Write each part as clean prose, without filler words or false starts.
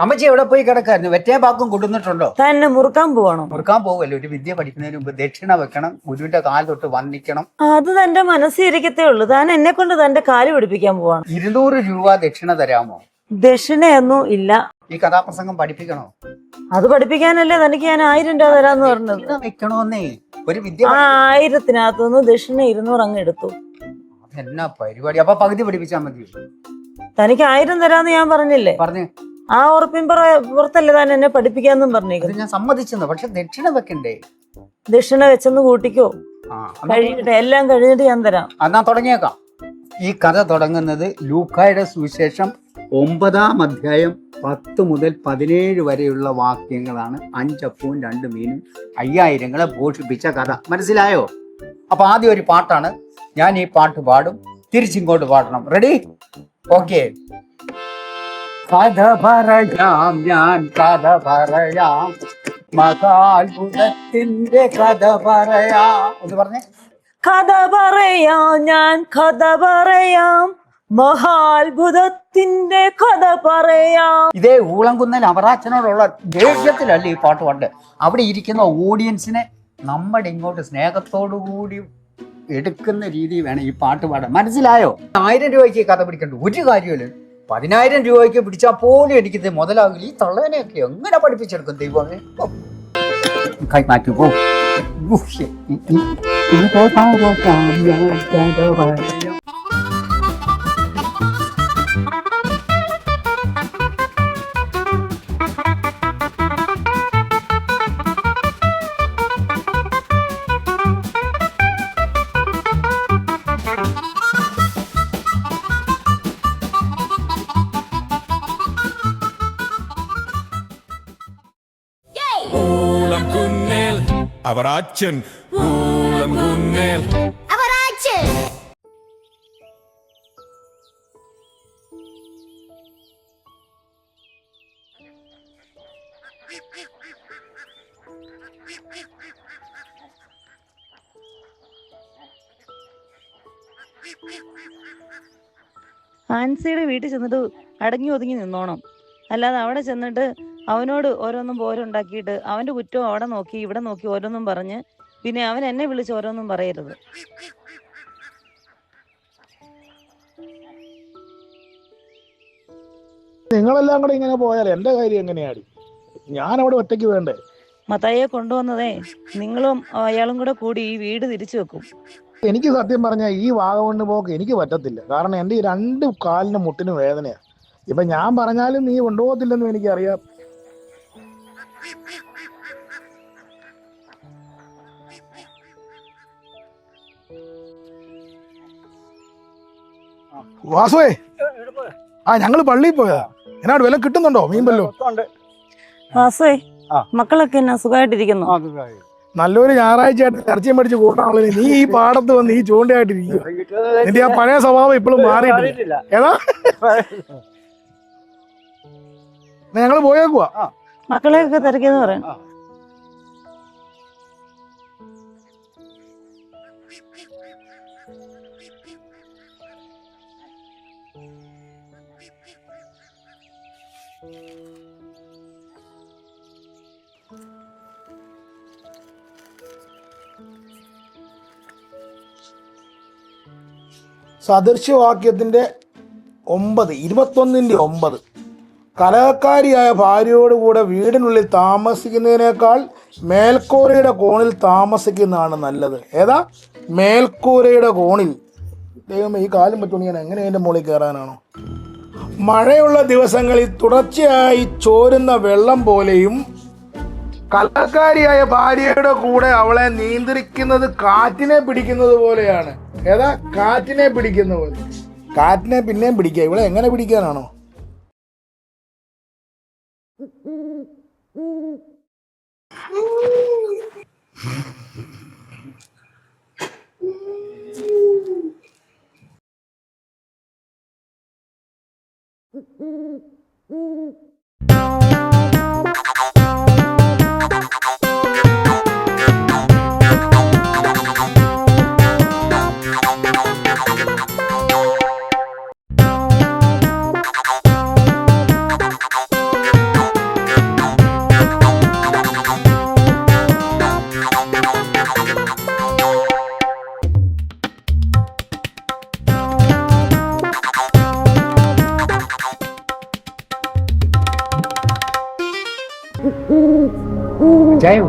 അമ്മച്ചി എവിടെ പോയി കിടക്കായിരുന്നു? വെറ്റേ പാക്കും കൊണ്ടുവന്നിട്ടുണ്ടോ? തന്നെ മുറുക്കാൻ പോവാണോ? മുറുക്കാൻ പോവല്ലോ. ഒരു വിദ്യ പഠിക്കുന്നതിന് മുമ്പ് ദക്ഷിണ വെക്കണം, ഗുരുവിന്റെ കാൽ തൊട്ട് വന്ദിക്കണം. അത് തന്റെ മനസ്സിൽ ഇരിക്കത്തേ ഉള്ളൂ. താൻ എന്നെ കൊണ്ട് തന്റെ കാല് പിടിപ്പിക്കാൻ പോവാണ്. 200 രൂപ ദക്ഷിണ തരാമോ? ദക്ഷിണയൊന്നും ഇല്ല. ഈ കഥാപ്രസംഗം പഠിപ്പിക്കണോ? അത് പഠിപ്പിക്കാനല്ലേ തനിക്ക് ഞാൻ 1000 രൂപ തരാന്ന് പറഞ്ഞത്. വെക്കണോന്നേ ഒരു വിദ്യ. 1000-ത്തിനകത്തുനിന്ന് ദക്ഷിണ 200 അങ്ങ് എടുത്തു. എന്നാ പരിപാടി? അപ്പൊ പകുതി പഠിപ്പിച്ചാൽ മതി. തനിക്ക് 1000 തരാന്ന് ഞാൻ പറഞ്ഞില്ലേ? പറഞ്ഞു. ആ ഉറപ്പിൻ പുറത്തല്ലേ താൻ എന്നെ പഠിപ്പിക്കാന്നും പറഞ്ഞേക്കുന്നത്. ഞാൻ സമ്മതിച്ചെന്ന്. പക്ഷെ ദക്ഷിണ വെക്കണ്ടേ? ദക്ഷിണ വെച്ചെന്ന് കൂട്ടിക്കോ. കഴിയട്ടെ, എല്ലാം കഴിഞ്ഞിട്ട് ഞാൻ തരാം. എന്നാ തുടങ്ങിയേക്കാം. ഈ കഥ തുടങ്ങുന്നത് ലൂക്കായുടെ സുവിശേഷം 9-ാം അധ്യായം 10 മുതൽ 17 വരെയുള്ള വാക്യങ്ങളാണ്. 5 അപ്പവും 2 മീനും 5000 പോഷിപ്പിച്ച കഥ. മനസ്സിലായോ? അപ്പൊ ആദ്യം ഒരു പാട്ടാണ്. ഞാൻ ഈ പാട്ട് പാടും, തിരിച്ചിങ്ങോട്ട് പാടണം. റെഡി? ഓക്കെ. കഥ പറയാം, ഞാൻ കഥ പറയാം, മഹാത്ഭുതത്തിന്റെ കഥ പറയാം. ഒന്ന് പറഞ്ഞേ. കഥ പറയാം, ഞാൻ കഥ പറയാം, മഹാത്ഭുതത്തിന്റെ കഥ പറയാം. ഇതേ ഊളംകുന്നൽ അവറാച്ചനോടുള്ള ദേഷ്യത്തിലല്ല ഈ പാട്ട് പാട്ട്. അവിടെ ഇരിക്കുന്ന ഓഡിയൻസിനെ നമ്മുടെ ഇങ്ങോട്ട് സ്നേഹത്തോടു കൂടി എടുക്കുന്ന രീതി വേണം ഈ പാട്ട് പാടാൻ. മനസ്സിലായോ? 1000 രൂപയ്ക്ക് കഥ പിടിക്കണ്ട ഒരു കാര്യമില്ല. 10000 രൂപയ്ക്ക് പിടിച്ചാൽ പോലും എനിക്കിത് മുതലാകില്ല. ഈ തള്ളേനെയൊക്കെ എങ്ങനെ പഠിപ്പിച്ചെടുക്കും ദൈവമേ. കൈമാറ്റി പോ. അവറാച്ചൻ ഊളംകുന്നേൽ അവറാച്ചൻ. ആൻസിയുടെ വീട്ടിൽ ചെന്നിട്ട് അടങ്ങി ഒതുങ്ങി നിന്നോണം. അല്ലാതെ അവിടെ ചെന്നിട്ട് അവനോട് ഓരോന്നും പോരുണ്ടാക്കിയിട്ട് അവന്റെ കുറ്റവും അവിടെ നോക്കി ഇവിടെ നോക്കി ഓരോന്നും പറഞ്ഞ് പിന്നെ അവൻ എന്നെ വിളിച്ച് ഓരോന്നും പറയരുത്. നിങ്ങളെല്ലാം കൂടെ ഇങ്ങനെ പോയാൽ എന്റെ കാര്യം എങ്ങനെയാടി? ഞാൻ അവിടെ ഒറ്റയ്ക്ക് വേണ്ടേ? മത്തായിയെ കൊണ്ടുവന്നതേ നിങ്ങളും അയാളും കൂടെ കൂടി ഈ വീട് തിരിച്ചു വെക്കും. എനിക്ക് സത്യം പറഞ്ഞാൽ ഈ വാഗമണ്ണ് പോക്ക് എനിക്ക് പറ്റത്തില്ല. കാരണം എന്റെ ഈ 2 കാലിന് മുട്ടിന് വേദനയാ. ഇപ്പൊ ഞാൻ പറഞ്ഞാലും നീ കൊണ്ടുപോകത്തില്ലെന്നും എനിക്കറിയാം. വാസുവേ, ഞങ്ങള് പള്ളിയിൽ പോയതാ. എന്നാട് വല്ലതും കിട്ടുന്നുണ്ടോ? മീൻ വല്ലോ? വാസേ, മക്കളൊക്കെ എന്നാ സുഖമായിട്ടിരിക്കുന്നു? നല്ലൊരു ഞായറാഴ്ച ആയിട്ട് ഇറച്ചിയും മേടിച്ച് കൂട്ടാണല്ലോ. നീ ഈ പാടത്ത് വന്ന് ഈ ചൂണ്ടയായിട്ടിരിക്കുക. നിന്റെ ആ പഴയ സ്വഭാവം ഇപ്പോഴും മാറിയിട്ടില്ല. ഏതാ ഞങ്ങള് പോയേക്കുവാ. മക്കളെയൊക്കെ തിരക്കിയെന്ന് പറയാം. സദൃശ്യവാക്യത്തിന്റെ 21-9 കലഹക്കാരിയായ ഭാര്യയോടുകൂടെ വീടിനുള്ളിൽ താമസിക്കുന്നതിനേക്കാൾ മേൽക്കൂരയുടെ കോണിൽ താമസിക്കുന്നതാണ് നല്ലത്. ഏതാ? മേൽക്കൂരയുടെ കോണിൽ. ദൈവമേ, ഈ കാലം പറ്റുകൊണ്ട് ഞാൻ എങ്ങനെ അതിൻ്റെ മുകളിൽ കയറാനാണോ? മഴയുള്ള ദിവസങ്ങളിൽ തുടർച്ചയായി ചോരുന്ന വെള്ളം പോലെയും കലഹക്കാരിയായ ഭാര്യയുടെ കൂടെ അവളെ നിയന്ത്രിക്കുന്നത് കാറ്റിനെ പിടിക്കുന്നത് പോലെയാണ്. ഏതാ? കാറ്റിനെ പിടിക്കുന്ന പോലെ. കാറ്റിനെ പിന്നെയും പിടിക്കുക. ഇവിടെ എങ്ങനെ പിടിക്കാനാണോ? അച്ചായോ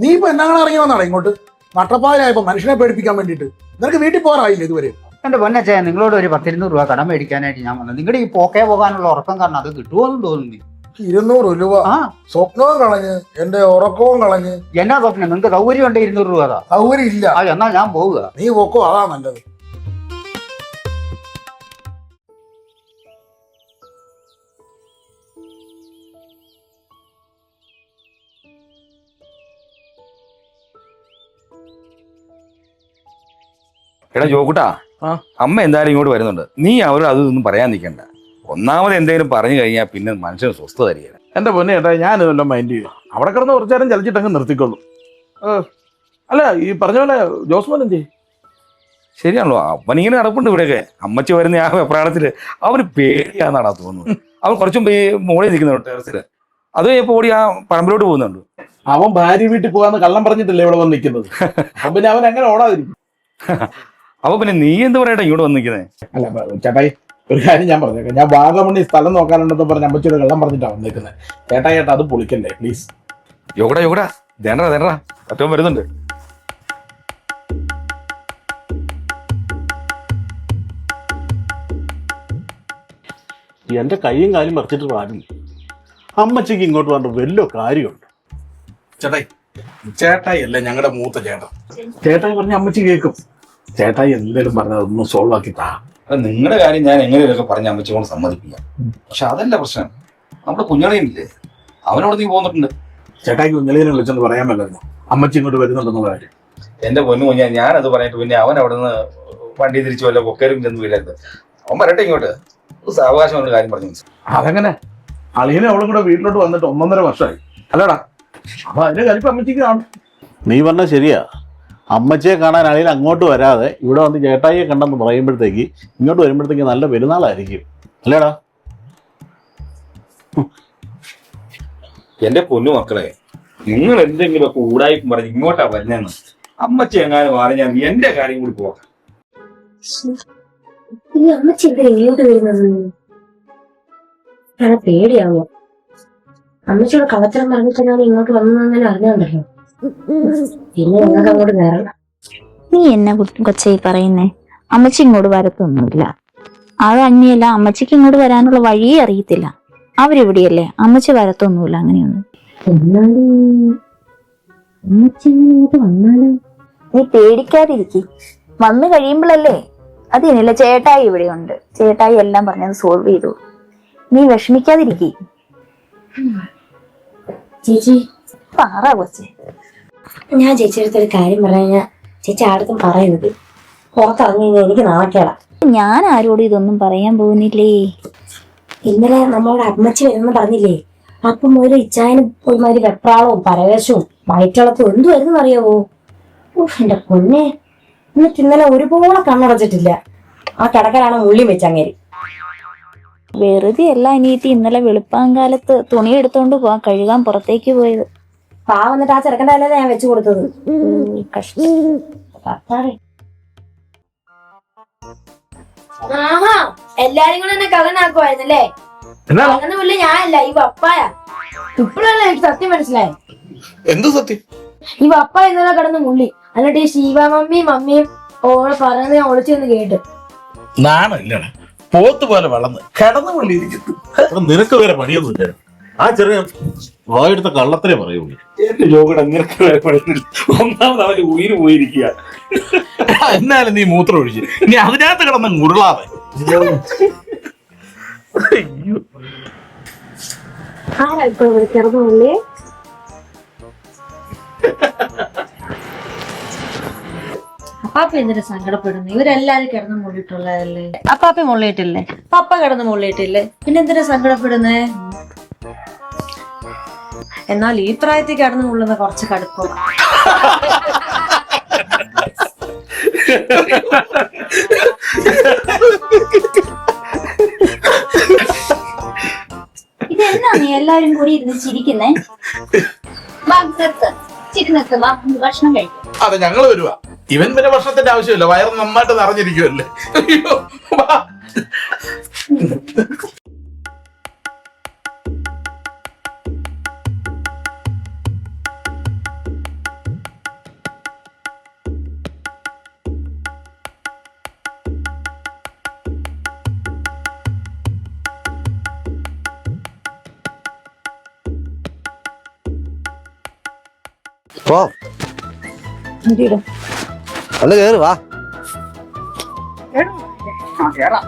നീ ഇപ്പൊ എന്നാണ് ഇറങ്ങി വന്നാണ് ഇങ്ങോട്ട് നട്ടപ്പാലായപ്പോ മനുഷ്യനെ പേടിപ്പിക്കാൻ വേണ്ടിട്ട്? നിനക്ക് വീട്ടിൽ പോകാറായില്ല ഇതുവരെ? എന്റെ പൊന്നച്ചായ, നിങ്ങളോട് ഒരു 10-200 രൂപ കടം മേടിക്കാനായിട്ട് ഞാൻ വന്നത്. നിങ്ങളുടെ ഈ പോക്കേ പോകാനുള്ള ഉറക്കം കാരണം അത് കിട്ടുമോന്നും തോന്നുന്നു. 200 രൂപ സ്വപ്നവും കളഞ്ഞ് എന്റെ ഉറക്കവും കളഞ്ഞ്. എന്നാ സ്വപ്നം? നിങ്ങൾക്ക് സൗകര്യം ഉണ്ട് 200 രൂപ? സൗകര്യം ഇല്ല. എന്നാ ഞാൻ പോവുക. നീ പോക്കോ, അതാ നല്ലത്. എടാ ജോക്കുട്ടാ, അമ്മ എന്തായാലും ഇങ്ങോട്ട് വരുന്നുണ്ട്. നീ അവരോട് അതൊന്നും പറയാൻ നിൽക്കണ്ട. ഒന്നാമത് എന്തെങ്കിലും പറഞ്ഞു കഴിഞ്ഞാൽ പിന്നെ മനുഷ്യന് സ്വസ്ഥത തരികയാണ്. എന്റെ പൊന്നെ ഏട്ടാ, ഞാനിതെല്ലാം മൈൻഡ് ചെയ്യും. അവിടെ കിടന്ന് കുറച്ചു നേരം ചലിച്ചിട്ടങ്ങ് നിർത്തിക്കൊള്ളു. അല്ല, ഈ പറഞ്ഞ പോലെ ജോസ്മോൻ എന്ത് ചെയ്യും? ശരിയാണല്ലോ, അവനിങ്ങനെ നടപ്പുണ്ട് ഇവിടെയൊക്കെ. അമ്മച്ചി വരുന്ന ആ വെപ്രാളത്തില് അവന് പേടിയാന്നാടാ തോന്നുന്നത്. അവൻ കുറച്ചും മുകളിൽ നിൽക്കുന്നുണ്ട് ടെറസില്. അത് ഇപ്പോൾ ഓടി ആ പറമ്പിലോട്ട് പോകുന്നുണ്ട്. അവൻ ഭാര്യ വീട്ടിൽ പോകാന്ന് കള്ളം പറഞ്ഞിട്ടല്ലേ ഇവിടെ വന്ന് നിൽക്കുന്നത്. അപ്പൊ പിന്നെ അവൻ എങ്ങനെ ഓടാതിരിക്കും? അപ്പൊ പിന്നെ നീ എന്ത് പറയട്ടെ ഇങ്ങോട്ട് വന്ന് നിൽക്കുന്നത്? അല്ല ചേട്ടായി, ഒരു കാര്യം ഞാൻ പറഞ്ഞേക്കാം. ഞാൻ വാഗമണ്ണി സ്ഥലം നോക്കാനുണ്ടെന്ന് പറഞ്ഞ് അമ്മച്ചിയുടെ കള്ളം പറഞ്ഞിട്ടാണ് വന്നിരിക്കുന്നത്. ചേട്ടാ അത് പൊളിക്കല്ലേ പ്ലീസ്. യോഗടാ ദേണ്ടാ മറ്റവൻ വരുന്നുണ്ട്. എന്റെ കൈയും കാലും മറിച്ചിട്ട് പാടില്ല. അമ്മച്ചിക്ക് ഇങ്ങോട്ട് വന്നിട്ട് വല്ല കാര്യമുണ്ട്? ചേട്ടായി അല്ലേ ഞങ്ങളുടെ മൂത്ത ചേട്ടൻ. ചേട്ടായി പറഞ്ഞ അമ്മച്ചി കേൾക്കും. ചേട്ടായി എന്തെങ്കിലും പറഞ്ഞാൽ അതൊന്നും സോൾവ് ആക്കി താ. നിങ്ങളുടെ കാര്യം ഞാൻ എങ്ങനെയൊക്കെ പറഞ്ഞ അമ്മച്ചി കൊണ്ട് സമ്മതിപ്പിക്കാം. പക്ഷെ അതല്ല പ്രശ്നം. നമ്മുടെ കുഞ്ഞളിയില്ലേ, അവനോട് നീ പോന്നിട്ടുണ്ട്. ചേട്ടായി കുഞ്ഞളിനെ വിളിച്ചെന്ന് പറയാൻ പറ്റുന്നു അമ്മച്ചി ഇങ്ങോട്ട് വരുന്നുണ്ടെന്നുള്ള കാര്യം. എന്റെ പൊന്നു കുഞ്ഞാ, ഞാനത് പറഞ്ഞിട്ട് പിന്നെ അവൻ അവിടെ നിന്ന് വണ്ടി തിരിച്ചു വല്ല കൊക്കരും ചെന്ന് വീഴരുത്. അവൻ വരട്ടെ ഇങ്ങോട്ട്. സാവകാശം ഒരു കാര്യം പറഞ്ഞു. അതെങ്ങനെ? അളിയനെ അവളും കൂടെ വീട്ടിലോട്ട് വന്നിട്ട് 1.5 വർഷമായി അല്ലടാ. അപ്പൊ അതിന്റെ കലിപ്പ് അമ്മച്ചിക്ക് കാണും. നീ പറഞ്ഞാൽ ശരിയാ. അമ്മച്ചിയെ കാണാൻ അളിയിൽ അങ്ങോട്ട് വരാതെ ഇവിടെ വന്ന് ചേട്ടായിയെ കണ്ടെന്ന് പറയുമ്പോഴത്തേക്ക് ഇങ്ങോട്ട് വരുമ്പോഴത്തേക്ക് നല്ല പെരുന്നാളായിരിക്കും അല്ലേടാ? എന്റെ പൊന്നു മക്കളെ, നിങ്ങൾ എന്തെങ്കിലുമൊക്കെ ഊടായിപ്പം പറഞ്ഞ് ഇങ്ങോട്ടാ വരുന്നെന്ന് അമ്മച്ചി എങ്ങാനും അറിഞ്ഞാൽ എന്റെ കാര്യം കൂടി പോകാം. ഈ അമ്മച്ചി എന്തിനാ ഇങ്ങോട്ട് വരുന്നത്? ഞാൻ പേടിയാവോ? അമ്മച്ചിയോട് കള്ളത്തരം പറഞ്ഞിട്ടാണ് ഇങ്ങോട്ട് വന്നതെന്ന് അറിഞ്ഞോണ്ടല്ലോ. പിന്നെ ഞങ്ങൾക്ക് അങ്ങോട്ട് കയറണം. നീ എന്നാ കൊച്ചായി പറയുന്നേ? അമ്മച്ചി ഇങ്ങോട്ട് വരത്തൊന്നുമില്ല. അത് അന്യല്ല, അമ്മച്ചിക്ക് ഇങ്ങോട്ട് വരാനുള്ള വഴിയേ അറിയത്തില്ല. അവരിവിടെയല്ലേ, അമ്മച്ചി വരത്തൊന്നുമില്ല. അങ്ങനെയൊന്നും എന്നാലും അമ്മച്ചി ഇങ്ങോട്ട് വന്നാലും നീ പേടിക്കാതിരിക്കും. വന്നു കഴിയുമ്പോഴല്ലേ. അതിനില്ല, ചേട്ടായി ഇവിടെയുണ്ട്. ചേട്ടായി എല്ലാം പറഞ്ഞത് സോൾവ് ചെയ്തു. നീ വിഷമിക്കാതിരിക്കും. ചേച്ചി പറ കൊച്ചേ. ഞാൻ ചേച്ചിയുടെ ഒരു കാര്യം പറഞ്ഞാൽ ചേച്ചി ആടത്തും പറയുന്നത് പുറത്തിറങ്ങി കഴിഞ്ഞാൽ എനിക്ക് നാണക്കേടാ. ഞാൻ ആരോടും ഇതൊന്നും പറയാൻ പോകുന്നില്ലേ. ഇന്നലെ നമ്മളോട് അമ്മച്ചി വരുമെന്ന് പറഞ്ഞില്ലേ? അപ്പം ഒരു ഇച്ചായനും ഒരുമാതിരി വെപ്രാളവും പരവേശവും വയറ്റിളക്കവും എന്തുവരുന്നു അറിയാവോ? എന്റെ പൊന്നെ, എന്നിട്ട് ഇന്നലെ ഒരുപോലെ കണ്ണടച്ചിട്ടില്ല. ആ കിടക്കലാണ് മുള്ളി വെച്ചങ്ങേരി. വെറുതെ അല്ല അനിയത്തി ഇന്നലെ വെളുപ്പാങ്കാലത്ത് തുണി എടുത്തോണ്ട് പോവാൻ കഴുകാൻ പുറത്തേക്ക് പോയത്. വന്നിട്ട് ആ ചെറുക്കൻ്റെ അല്ലേ ഞാൻ വെച്ചു കൊടുത്തത്. കഷ്ടം. ആഹാ, എല്ലാരും കൂടെ എന്നെ കള്ളനാക്കുവായിരുന്നല്ലേ? അങ്ങനൊന്നുമില്ല, ഞാനല്ല ഈ വപ്പായ. ഇപ്പോഴല്ലേ എനിക്ക് സത്യം മനസ്സിലായി. എന്ത് സത്യം? ഈ വപ്പ ഇന്നലെ കിടന്ന് മുള്ളി. എന്നിട്ട് ഈ ശിവ മമ്മിയും ഓളെ പറയുന്നത് ഞാൻ ഒളിച്ചെന്ന് കേട്ട്. നാണല്ലടാ, പോത്ത് പോലെ വളർന്ന് കിടന്നു കൊള്ളിയിരിക്കുന്നു. നിനക്ക് വേറെ പണിയൊന്നുമില്ല. ആ ചെറിയ വായെടുത്ത കള്ളത്തിനെ പറയുള്ളൂ. എന്റെ ജോഗട നിനക്ക് വേറെ പണിയില്ല. ഒന്നാമത് അവന്റെ ഉയിര് പോയിരിക്കുക. എന്നാലും നീ മൂത്രം ഒഴിച്ച് നീ അതിനകത്ത് കിടന്ന് ഉരുളാതെ. ആരാ ഇപ്പൊ ഇവിടെ കിടന്നു മുള്ളി? അപ്പാപ്പ എന്തിനാ സങ്കടപ്പെടുന്നു? ഇവരെല്ലാരും കിടന്ന് മുള്ളിട്ടുള്ളതല്ലേ. അപ്പാപ്പി മുള്ളിയിട്ടില്ലേ? പപ്പ കിടന്ന് മുള്ളിയിട്ടില്ലേ? പിന്നെ എന്തിനാ സങ്കടപ്പെടുന്നേ? എന്നാൽ ഈ പ്രായത്തിൽ കിടന്ന് മുള്ളുന്ന കുറച്ച് കടുപ്പം. ഇതെന്നാ നീ എല്ലാരും കൂടി ഇരുന്ന് ചിരിക്കുന്നേ? ഭക്ഷണം കഴിക്കും. അതെ, ഞങ്ങള് വരുവാ. ഇവൻ പിന്നെ ഭക്ഷണത്തിന്റെ ആവശ്യമില്ല, വയറ് നന്നായിട്ട് നിറഞ്ഞിരിക്കുമല്ലേ. പോ ഒന്ന് കേറ് വാ കേറാം